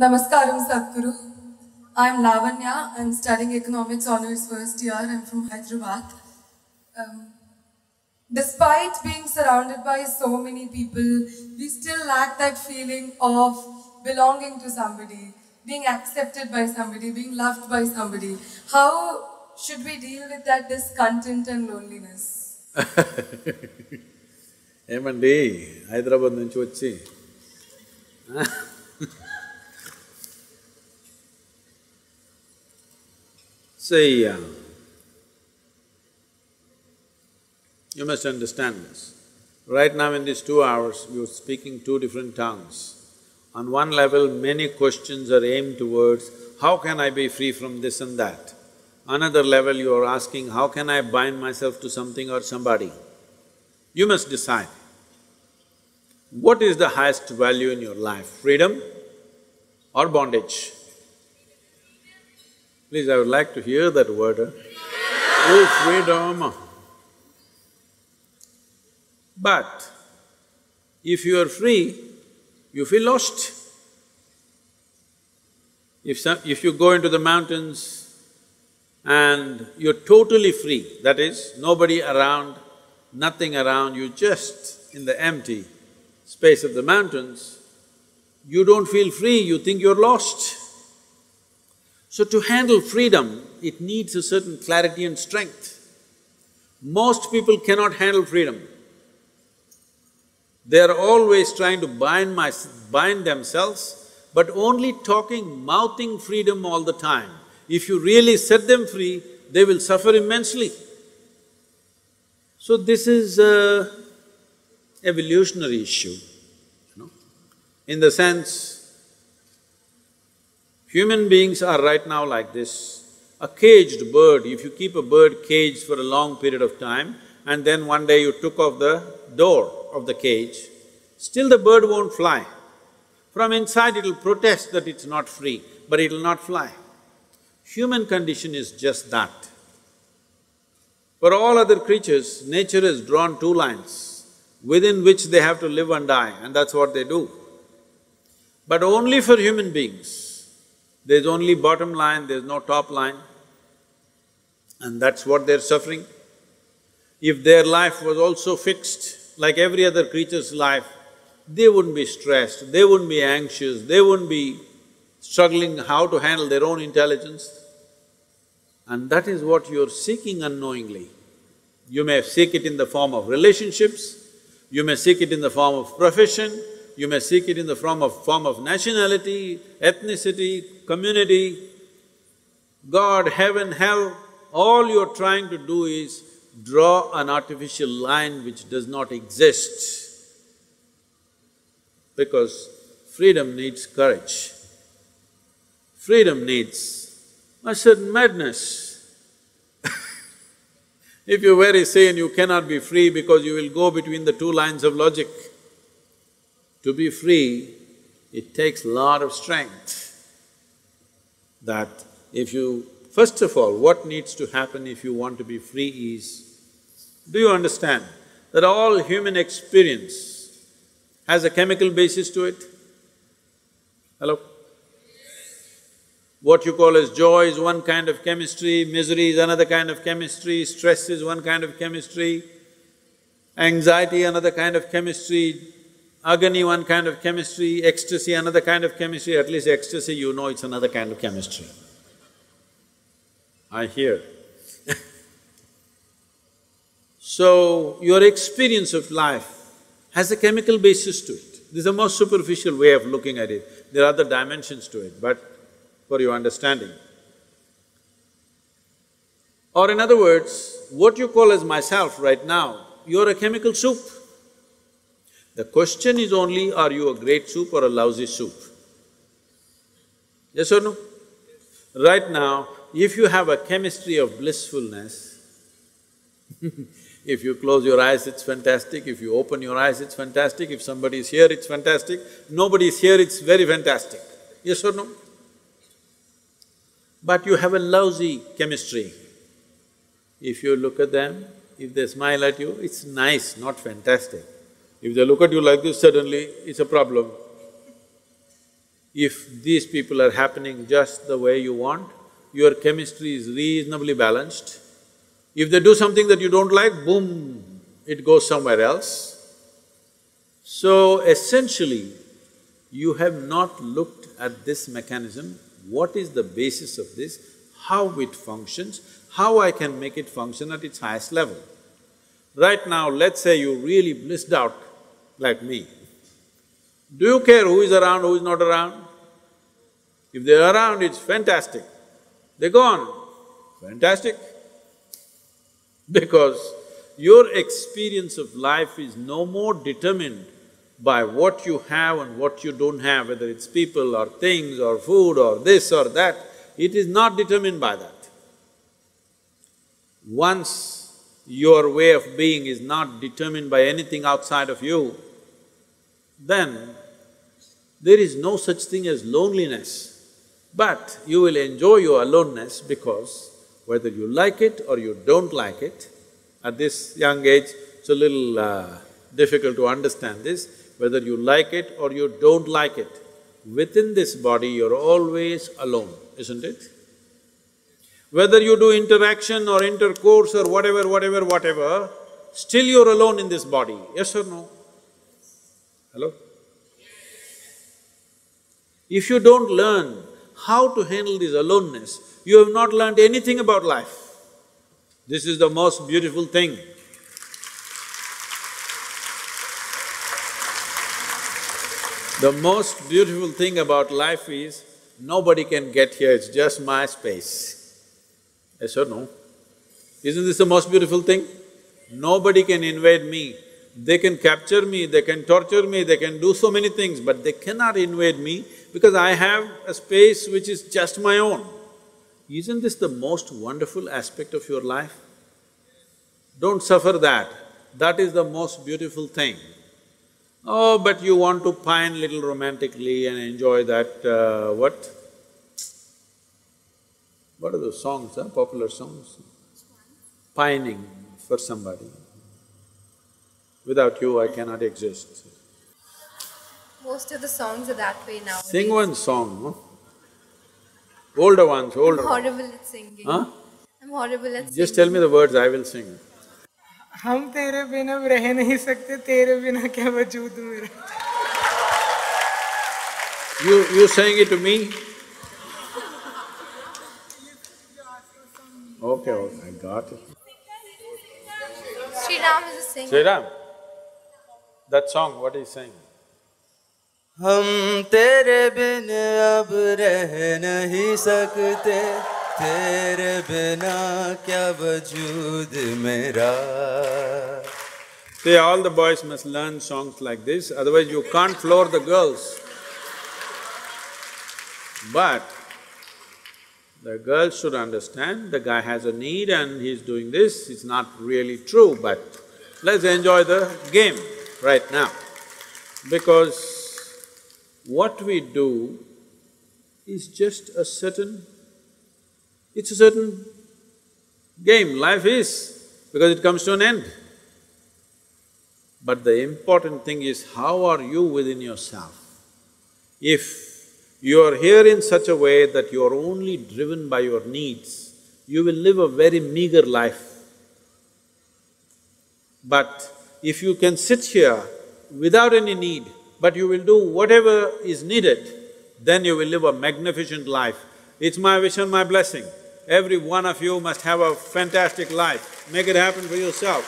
Namaskaram, Satguru. I'm Lavanya. I'm studying economics honors first year. I'm from Hyderabad. Despite being surrounded by so many people, we still lack that feeling of belonging to somebody, being accepted by somebody, being loved by somebody. How should we deal with that discontent and loneliness? ఏమండి హైదరాబాద్ నుంచి వచ్చి say, you must understand this. Right now in these 2 hours, you're speaking two different tongues. On one level, many questions are aimed towards, how can I be free from this and that? Another level, you are asking, how can I bind myself to something or somebody? You must decide. What is the highest value in your life, freedom or bondage? Please, I would like to hear that word. Oh, freedom! But if you are free, you feel lost. If you go into the mountains and you're totally free, that is, nobody around, nothing around, you just in the empty space of the mountains, you don't feel free, you think you're lost. So to handle freedom, it needs a certain clarity and strength. Most people cannot handle freedom. They are always trying to bind themselves, but only talking, mouthing freedom all the time. If you really set them free, they will suffer immensely. So this is an evolutionary issue, in the sense, human beings are right now like this. A caged bird, if you keep a bird caged for a long period of time and then one day you took off the door of the cage, still the bird won't fly. From inside it'll protest that it's not free, but it'll not fly. Human condition is just that. For all other creatures, nature has drawn two lines within which they have to live and die, and that's what they do. But only for human beings, there's only bottom line, there's no top line, and that's what they're suffering. If their life was also fixed, like every other creature's life, they wouldn't be stressed, they wouldn't be anxious, they wouldn't be struggling how to handle their own intelligence. And that is what you're seeking unknowingly. You may seek it in the form of relationships, you may seek it in the form of profession, you may seek it in the form of nationality, ethnicity, community, God, heaven, hell. All you're trying to do is draw an artificial line which does not exist. Because freedom needs courage. Freedom needs a certain madness. If you're very sane, you cannot be free because you will go between the two lines of logic. To be free, it takes a lot of strength. That if you… First of all, what needs to happen if you want to be free is, do you understand that all human experience has a chemical basis to it? Hello? What you call as joy is one kind of chemistry, misery is another kind of chemistry, stress is one kind of chemistry, anxiety another kind of chemistry, agony one kind of chemistry, ecstasy another kind of chemistry. At least ecstasy, you know it's another kind of chemistry. I hear. So, your experience of life has a chemical basis to it. This is the most superficial way of looking at it. There are other dimensions to it, but for your understanding. Or in other words, what you call as myself right now, you're a chemical soup. The question is only, are you a great soup or a lousy soup? Yes or no? Right now, if you have a chemistry of blissfulness, if you close your eyes, it's fantastic, if you open your eyes, it's fantastic, if somebody is here, it's fantastic, nobody is here, it's very fantastic. Yes or no? But you have a lousy chemistry. If you look at them, if they smile at you, it's nice, not fantastic. If they look at you like this, suddenly it's a problem. If these people are happening just the way you want, your chemistry is reasonably balanced. If they do something that you don't like, boom, it goes somewhere else. So essentially, you have not looked at this mechanism, what is the basis of this, how it functions, how I can make it function at its highest level. Right now, let's say you really blissed out like me. Do you care who is around, who is not around? If they're around, it's fantastic. They're gone, fantastic. Because your experience of life is no more determined by what you have and what you don't have, whether it's people or things or food or this or that, it is not determined by that. Once your way of being is not determined by anything outside of you, then there is no such thing as loneliness. But you will enjoy your aloneness because whether you like it or you don't like it, at this young age, it's a little difficult to understand this, whether you like it or you don't like it, within this body you're always alone, isn't it? Whether you do interaction or intercourse or whatever, still you're alone in this body, yes or no? Hello? If you don't learn how to handle this aloneness, you have not learned anything about life. This is the most beautiful thing. The most beautiful thing about life is, nobody can get here, it's just my space. Yes or no? Isn't this the most beautiful thing? Nobody can invade me. They can capture me, they can torture me, they can do so many things, but they cannot invade me because I have a space which is just my own. Isn't this the most wonderful aspect of your life? Don't suffer that, that is the most beautiful thing. Oh, but you want to pine little romantically and enjoy that, what? What are those songs, popular songs? Pining for somebody. Without you, I cannot exist. Most of the songs are that way now. Sing one song, no? Older ones, older. I'm horrible at singing. Huh? I'm horrible at singing. Just tell me the words, I will sing. हम तेरे बिना रह नहीं सकते, तेरे बिना क्या वजूद मेरा। You saying it to me? Okay, I got it. Sri Ram is a singer. Sri Ram, that song, what is he saying? हम तेरे बिन अब रह नहीं सकते, तेरे बिना क्या वजूद मेरा। See, all the boys must learn songs like this, otherwise you can't floor the girls. But the girls should understand, the guy has a need and he's doing this, it's not really true, but let's enjoy the game right now. Because what we do is just a certain… it's a certain game, life is, because it comes to an end. But the important thing is, how are you within yourself? If you are here in such a way that you are only driven by your needs, you will live a very meager life. But if you can sit here without any need, but you will do whatever is needed, then you will live a magnificent life. It's my wish and my blessing. Every one of you must have a fantastic life. Make it happen for yourself.